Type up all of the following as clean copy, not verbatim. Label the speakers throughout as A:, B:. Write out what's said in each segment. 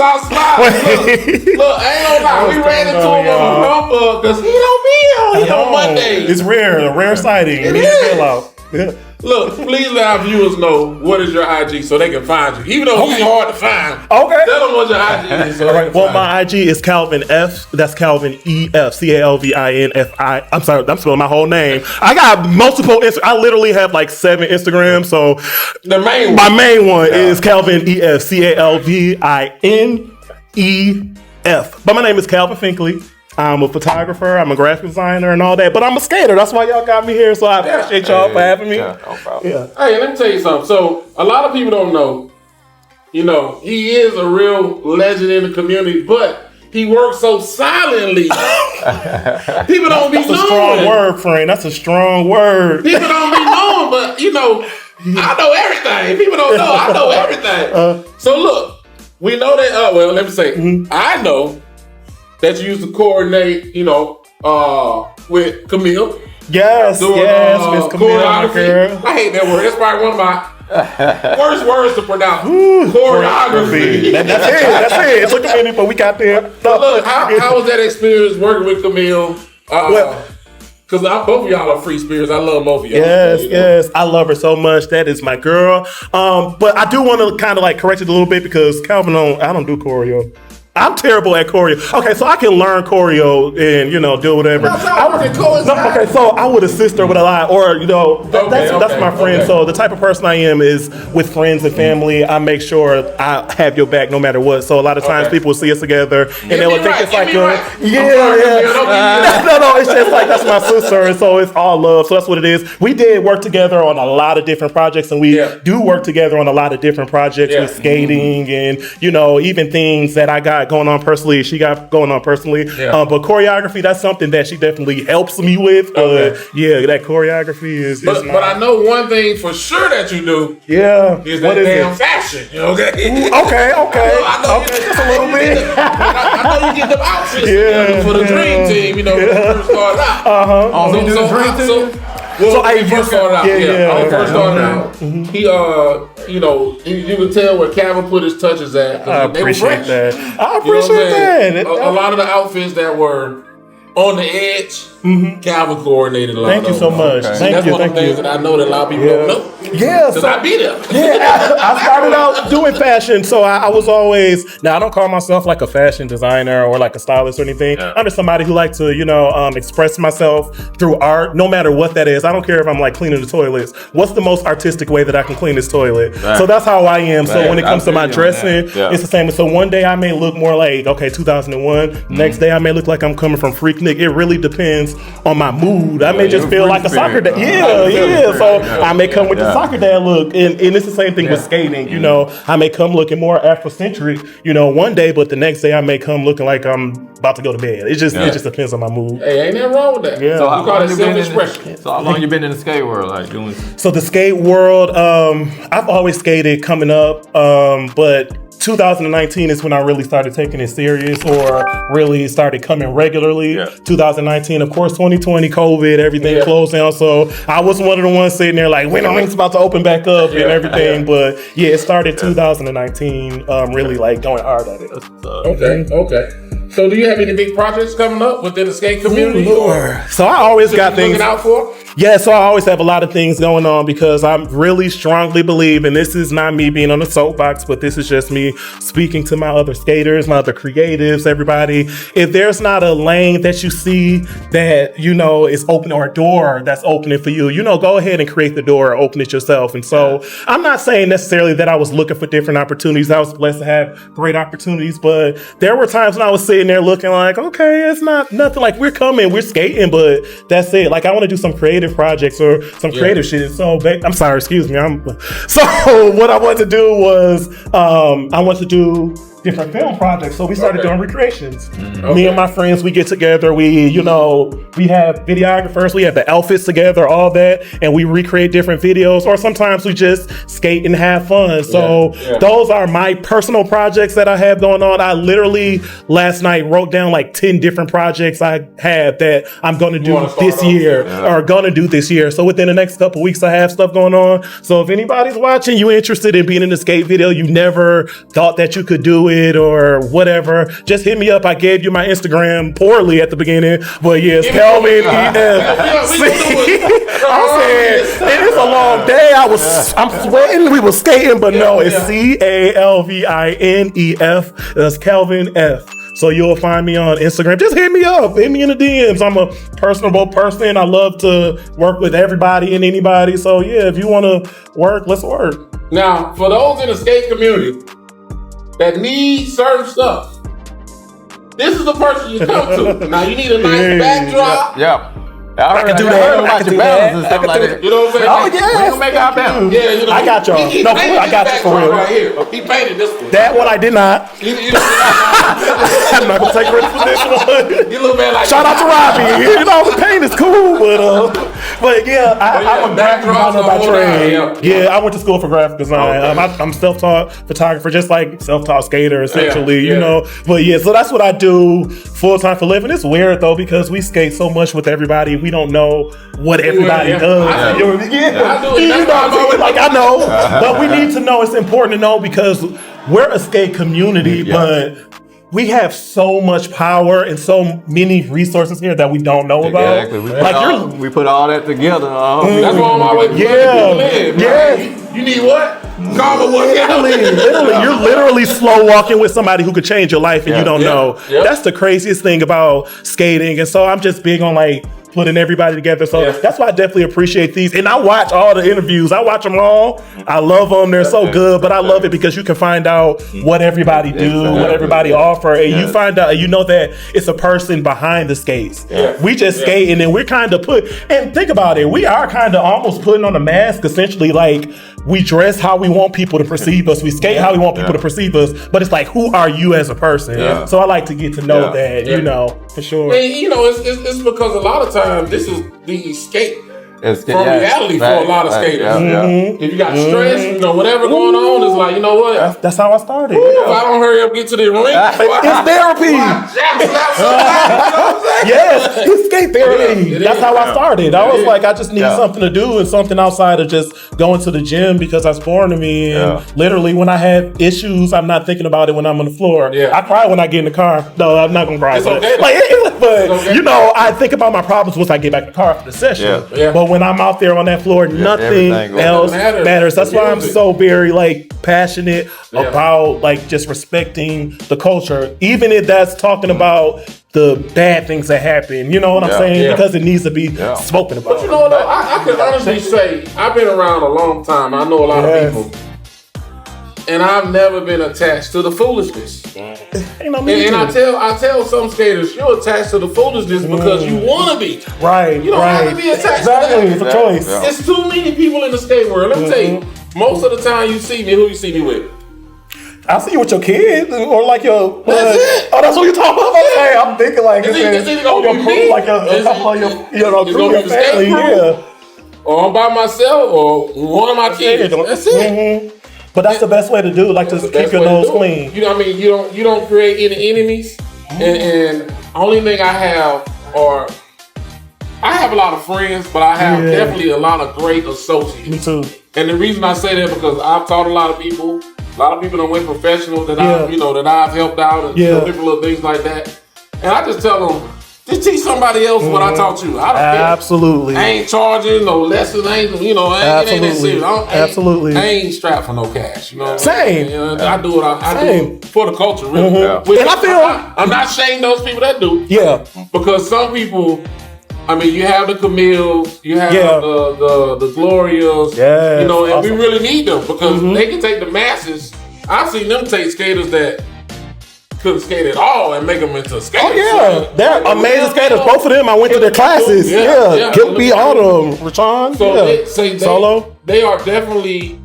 A: saw Slider. Look, I ain't gonna lie. We ran into him on Rumble because he don't be on Monday.
B: It's rare, a rare sighting.
A: It is. Look, please let our viewers know what is your IG so they can find you. Even though he's hard to find.
B: Okay.
A: Tell them what your IG is. So
B: all right. Well, my IG is Calvin F. That's Calvin EF. CalvinFI. I'm sorry, I'm spelling my whole name. I got multiple I literally have like 7 Instagrams. So my main one is Calvin EF. CalvinEF. But my name is Calvin Finklea. I'm a photographer, I'm a graphic designer and all that, but I'm a skater. That's why y'all got me here, so I appreciate y'all for having me.
A: Yeah, no problem. Yeah. Hey, let me tell you something. So, a lot of people don't know, he is a real legend in the community, but he works so silently. People don't be knowing. That's a strong
B: word, friend. That's a strong word.
A: People don't be knowing, but, I know everything. People don't know. I know everything. So, look, we know that, let me say, I know that you used to coordinate, with Camille.
B: Yes, Miss Camille.
A: I hate that word. It's probably one of my worst words to pronounce. Choreography.
B: That's it. Look at me, but we got there.
A: So look, how was that experience working with Camille? Because both of y'all are free spirits. I love both of y'all.
B: Yes. I love her so much. That is my girl. But I do want to kind of like correct it a little bit because Calvin, I don't do choreo. I'm terrible at choreo. Okay, so I can learn choreo and do whatever. So I would assist her with a lot, or that's my friend. So the type of person I am is with friends and family. I make sure I have your back no matter what. So a lot of times people will see us together and they'll think it's like no. It's just like that's my sister, and so it's all love. So that's what it is. We did work together on a lot of different projects, and we do work together on a lot of different projects with skating and even things that I got going on personally, she got going on personally. But choreography, that's something that she definitely helps me with. That choreography is.
A: But I know one thing for sure that you do. Is that damn fashion. Okay. I know
B: just a little bit.
A: I know you get them outfits for the dream team. When you first started out. Well, I first started out. He, you could tell where Calvin put his touches at.
B: I appreciate that.
A: A lot of the outfits that were on the edge, Calvin coordinated a lot.
B: Thank you so much.
A: That's one of the things that I know that a lot of people don't know. Because I be there.
B: I started out doing fashion, so I was always. Now I don't call myself like a fashion designer or like a stylist or anything. I'm just somebody who likes to, express myself through art, no matter what that is. I don't care if I'm like cleaning the toilets. What's the most artistic way that I can clean this toilet? Right. So that's how I am. So when it comes to my dressing, it's the same. So one day I may look more like 2001. Next day I may look like I'm coming from Freaknik. It really depends on my mood. I may just feel like a soccer dad. So I may come with the soccer dad look, and it's the same thing with skating. I may come looking more Afrocentric, one day, but the next day I may come looking like I'm about to go to bed. It just depends on my mood.
A: Hey, ain't nothing wrong with that.
C: So how long you been how long you been in the skate world, like doing?
B: So the skate world, I've always skated coming up, but 2019 is when I really started taking it serious or really started coming regularly. 2019, of course, 2020, COVID, everything closed down. So I was one of the ones sitting there like, when the link's about to open back up and everything. But it started 2019, really like going hard at it.
A: Okay. So do you have any big projects coming up within the skate community?
B: So I always got things
A: looking out for?
B: Yeah, so I always have a lot of things going on because I really strongly believe, and this is not me being on a soapbox, but this is just me speaking to my other skaters, my other creatives, everybody. If there's not a lane that you see that, is open, or a door that's opening for you, go ahead and create the door or open it yourself. And so I'm not saying necessarily that I was looking for different opportunities. I was blessed to have great opportunities, but there were times when I was sitting there looking like, okay, it's not nothing, like we're coming, we're skating, but that's it. Like I want to do some creative projects or some creative shit. So I'm sorry, excuse me. So what I wanted to do was I wanted to do different film projects. So we started doing recreations. Me and my friends, we get together, we have videographers, we have the outfits together, all that, and we recreate different videos, or sometimes we just skate and have fun. So those are my personal projects that I have going on. I literally last night wrote down like 10 different projects I have that I'm going to do this year or going to do this year. So within the next couple weeks, I have stuff going on. So if anybody's watching, you interested in being in a skate video, you never thought that you could do it, it or whatever, just hit me up. I gave you my Instagram poorly at the beginning, but yes, Calvin I'm saying it is a long day. I'm sweating. We were skating, but no, it's CALVINEF. That's Calvin F. So you'll find me on Instagram. Just hit me up. Hit me in the DMs. I'm a personable person. I love to work with everybody and anybody. So yeah, if you want to work, let's work.
A: Now, for those in the skate community that need certain stuff, this is the person you come to. Now, you need a nice backdrop.
C: Yeah.
B: I can do that.
C: Heard about your balance and stuff like that.
A: You know what I'm saying?
B: Oh, yeah.
C: We gonna make our balance.
A: Yeah, you know.
B: I got y'all. No, I got you for real.
A: Right here. He painted this one.
B: That one I did not. I'm not gonna take credit for this one.
A: You look man like
B: Shout out to Robbie. You know, the paint is cool, but yeah, I'm a graphic designer by trade. Yeah, I went to school for graphic design. I'm self-taught photographer, just like self-taught skater, essentially. You know, but yeah, so that's what I do full time for living. It's weird though because we skate so much with everybody. We don't know what everybody does.
A: I do.
B: I know, but we need to know. It's important to know because we're a skate community, but we have so much power and so many resources here that we don't know about.
C: Exactly. We put all that together.
A: That's why I'm always You need what?
B: Literally, you're literally slow walking with somebody who could change your life and you don't know. That's the craziest thing about skating. And so I'm just big on like putting everybody together. So that's why I definitely appreciate these. And I watch all the interviews. I watch them all. I love them. They're so good. But I love it because you can find out what everybody do, what everybody offer. And you find out, you know that it's a person behind the skates. We just skate and then we're kind of and think about it. We are kind of almost putting on a mask, essentially. Like we dress how we want people to perceive us. We skate how we want people to perceive us. But it's like, who are you as a person? So I like to get to know that, you know, for sure.
A: And you know, it's because a lot of times this is the escape from reality for a lot of skaters. If you got stress, you know, whatever going on, it's like, you know what?
B: That's how I started.
A: If I don't hurry up, get to the rink,
B: it's therapy. Yes, it's skate therapy. That's how I started. I was like, I just need something to do and something outside of just going to the gym because that's foreign to me. And literally, when I have issues, I'm not thinking about it when I'm on the floor. I cry when I get in the car. No, I'm not gonna cry.
A: It's okay.
B: But you know, I think about my problems once I get back in the car after the session. But when I'm out there on that floor, nothing else matters. That's why I'm so very like passionate about like just respecting the culture, even if that's talking about the bad things that happen. You know what I'm saying? Because it needs to be spoken about.
A: But you know what? I can honestly say I've been around a long time. I know a lot of people. And I've never been attached to the foolishness. And I tell some skaters, you're attached to the foolishness because you want to be.
B: Right.
A: You don't have to be attached to that.
B: It's a choice.
A: There's too many people in the skate world. Let me tell you, most of the time you see me, who you see me with?
B: I see you with your kids or like your.
A: That's it.
B: Oh, that's what you're talking about. Hey, I'm thinking like
A: it's either gonna be me,
B: like a couple of your family,
A: or I'm by myself, or one of my kids. That's it.
B: But that's the best way to do it, like to keep your nose clean.
A: You know what I mean? You don't create any enemies. And only thing I have I have a lot of friends, but I have definitely a lot of great associates.
B: Me too.
A: And the reason I say that because I've taught a lot of people. A lot of people that went professional that I've helped out and different little things like that. And I just tell them, just teach somebody else what I taught you. I don't care.
B: Absolutely.
A: I ain't charging no lessons. It ain't that serious.
B: Absolutely.
A: I ain't strapped for no cash. You know.
B: Same.
A: I do what I do for the culture, really.
B: And I feel
A: I'm not shaming those people that do.
B: Yeah.
A: Because some people, I mean, you have the Camille's, you have the Glorias, you know, and we really need them because they can take the masses. I've seen them take skaters that couldn't skate at all and make them into skaters.
B: Oh yeah, they're amazing skaters. Both of them, I went to their classes. Killed me, all of them. Rashawn, Solo.
A: They are definitely.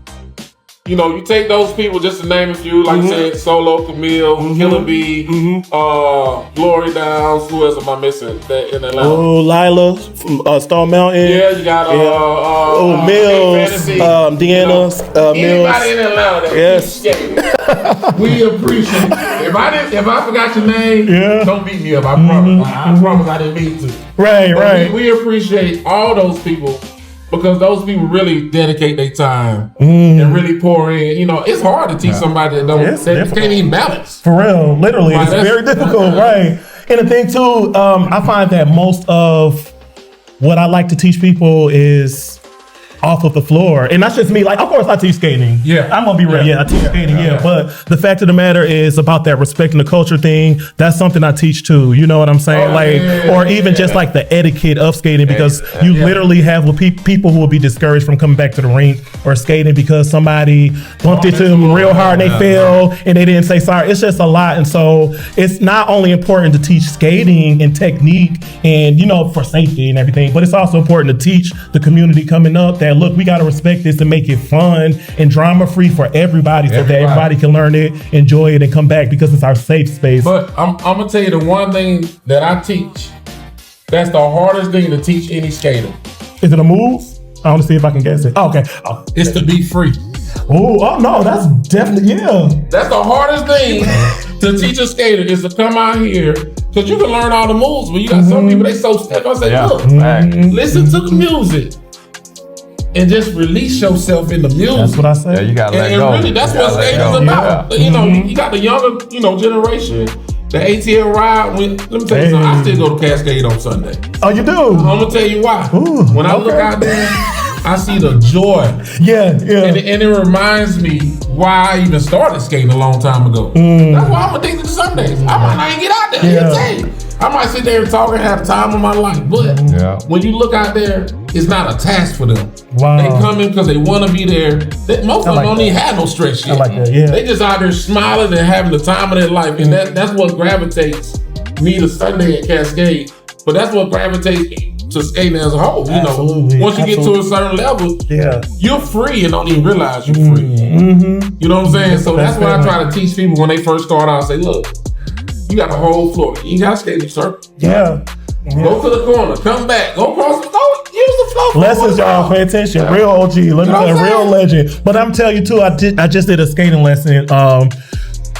A: You know, you take those people, just to name a few, like I said, Solo, Camille, Killer B, Glory Downs. Who else am I missing that in Atlanta?
B: Oh, Lila from Stone Mountain.
A: Yeah, you got
B: Mills, Deanna, Mills.
A: Anybody in Atlanta that keeps skating. We appreciate it. If I forgot your name, don't beat me up. I promise. I promise I didn't mean to.
B: Right.
A: We appreciate all those people. because those people really dedicate their time and really pour in. You know, it's hard to teach somebody that can't even balance.
B: For real, literally,
A: Like,
B: it's very difficult, right? And the thing too, I find that most of what I like to teach people is off of the floor. And that's just me. Like, of course I teach skating.
A: Yeah.
B: I'm gonna be real. Yeah, I teach skating, But the fact of the matter is about that respecting the culture thing, that's something I teach too. You know what I'm saying? Or even just like the etiquette of skating, because you literally have people who will be discouraged from coming back to the rink or skating because somebody bumped into them real hard and they fell and they didn't say sorry. It's just a lot. And so it's not only important to teach skating and technique and, you know, for safety and everything, but it's also important to teach the community coming up that, look, we got to respect this and make it fun and drama free for everybody, so that everybody can learn it, enjoy it, and come back, because it's our safe space.
A: But I'm gonna tell you the one thing that I teach, that's the hardest thing to teach any skater.
B: Is it a move? I want to see if I can guess it. Oh, okay. Oh.
A: It's to be free.
B: Oh no, that's definitely,
A: That's the hardest thing to teach a skater, is to come out here, because you can learn all the moves, but you got some people, they so stiff. I say, look, listen to the music and just release yourself in the music.
B: That's what I say.
C: Yeah, you gotta let
A: and
C: go.
A: really, that's what skating is about.
C: Yeah.
A: You know, you got the younger, generation. The ATL ride. Let me tell you something. I still go to Cascade on Sunday.
B: Oh, you do?
A: I'm gonna tell you why. When I look out there, I see the joy.
B: Yeah.
A: And it reminds me why I even started skating a long time ago. That's why I'm addicted to Sundays. I might not even get out there. I might sit there and talk and have time of my life. But when you look out there, it's not a task for them.
B: Wow.
A: They come in because they want to be there. Most of them don't even have no stress shit.
B: I like that, yeah.
A: They just out there smiling and having the time of their life. And that's what gravitates me to Sunday at Cascade. But that's what gravitates to skating as a whole. You know, once you get to a certain level, you're free and don't even realize you're free. You know what I'm saying? So that's what I try to teach people when they first start out. I say, look, you got the whole floor. You got to skate in the circle. Go to the corner. Come back. Go across the floor. Use the floor.
B: Lessons, y'all. Pay attention. Real OG. Let me tell you, real legend. But I'm telling you too, I just did a skating lesson.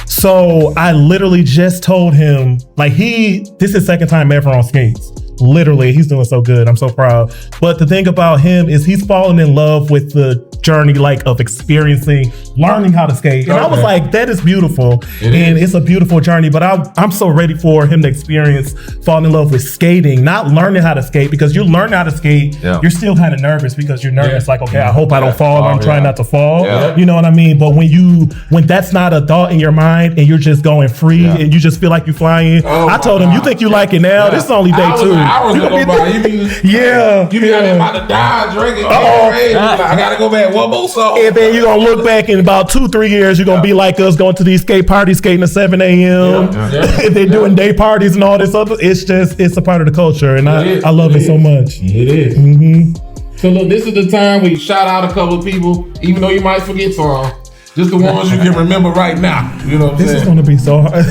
B: So I literally just told him, like, this is his second time ever on skates. Literally, he's doing so good. I'm so proud. But the thing about him is he's fallen in love with the journey, like, of experiencing, learning how to skate. And I was like, that is beautiful. It's a beautiful journey. But I'm so ready for him to experience falling in love with skating, not learning how to skate, because you learn how to skate, you're still kind of nervous because you're nervous. Like, okay, I hope I don't fall. I'm trying not to fall. You know what I mean? But when that's not a thought in your mind and you're just going free and you just feel like you're flying, I told him, you think you like it now? This is only day 2.
A: Hours go by. You be out there about to die drinking. I gotta go back one more song.
B: And then you're gonna look back in about 2-3 years, you're gonna be like us, going to these skate parties, skating at 7 a.m. And they're doing day parties and all this other. It's a part of the culture, and I love it so much.
A: It is. So look, this is the time we shout out a couple of people, even though you might forget some. Just the ones you can remember right now. You know what I'm saying?
B: This is going to be so hard.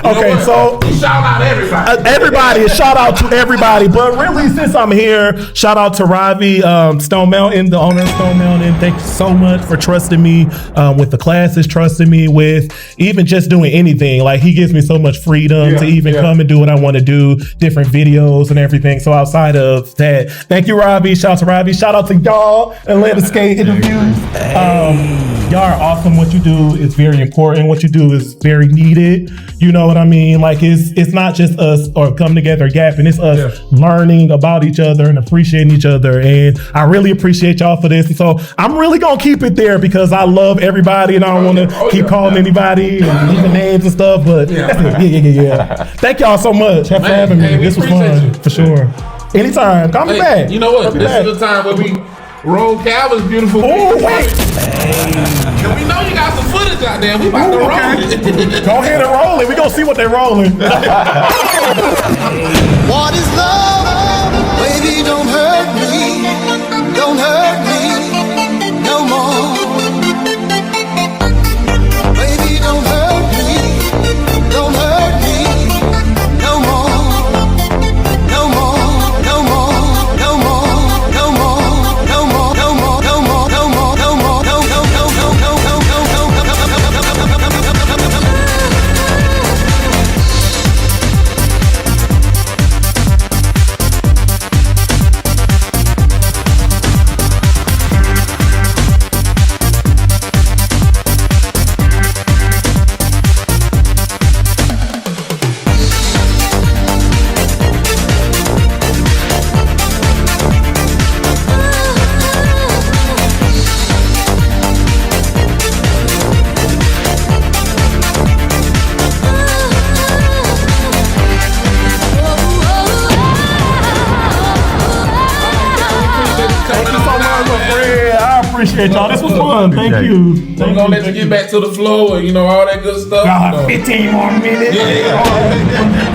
B: Okay, so
A: shout out everybody.
B: Shout out to everybody. But really, since I'm here, shout out to Ravi, Stone Mountain, the owner of Stone Mountain. Thank you so much for trusting me with the classes, trusting me with even just doing anything. Like, he gives me so much freedom to even come and do what I want to do, different videos and everything. So outside of that, thank you, Ravi. Shout out to Ravi. Shout out to y'all, Atlanta Skate Interviews. Y'all are awesome. What you do is very important. What you do is very needed. You know what I mean? Like, it's not just us or come together yapping. It's us learning about each other and appreciating each other. And I really appreciate y'all for this. And so I'm really gonna keep it there because I love everybody and I don't want to keep calling anybody and leaving names and stuff. But thank y'all so much for having me. This was fun for sure. Anytime, call me back.
A: You know what? This is the time where we roll Calvin's beautiful.
B: Oh, wait.
A: And we know you got some footage out there. We about to roll it.
B: Go ahead and roll it. We gonna see what they're rolling.
D: What is love? Baby, don't hurt me. Don't hurt me no more. Baby, don't hurt me. Don't hurt me no more. No more. No more. No more. No more. No more. No more. No more. No more. No more. No, no, no, no, no, no, no, no, no, no, no, no, no, no, no.
B: appreciate y'all. This was fun. Thank you.
A: I'm gonna let you get back to the flow and all that good stuff.
B: 15 more minutes.
A: Yeah.